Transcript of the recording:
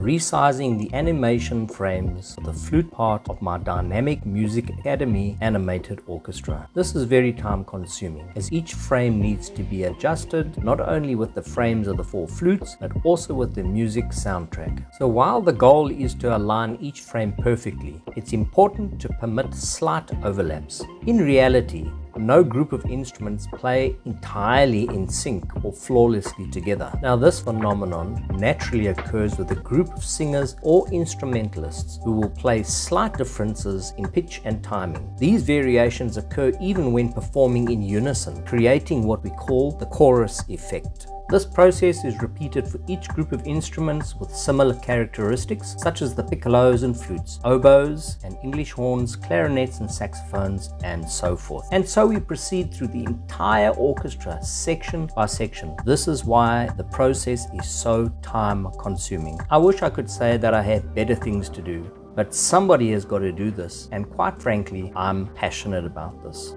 resizing the animation frames for the flute part of my Dynamic Music Academy animated orchestra. This is very time consuming as each frame needs to be adjusted not only with the frames of the 4 flutes but also with the music soundtrack. So while the goal is to align each frame perfectly, it's important to permit slight overlaps. In reality, no group of instruments play entirely in sync or flawlessly together. Now, this phenomenon naturally occurs with a group of singers or instrumentalists who will play slight differences in pitch and timing. These variations occur even when performing in unison, creating what we call the chorus effect. This process is repeated for each group of instruments with similar characteristics, such as the piccolos and flutes, oboes and English horns, clarinets and saxophones, and so forth. And so we proceed through the entire orchestra, section by section. This is why the process is so time consuming. I wish I could say that I had better things to do, but somebody has got to do this, and quite frankly, I'm passionate about this.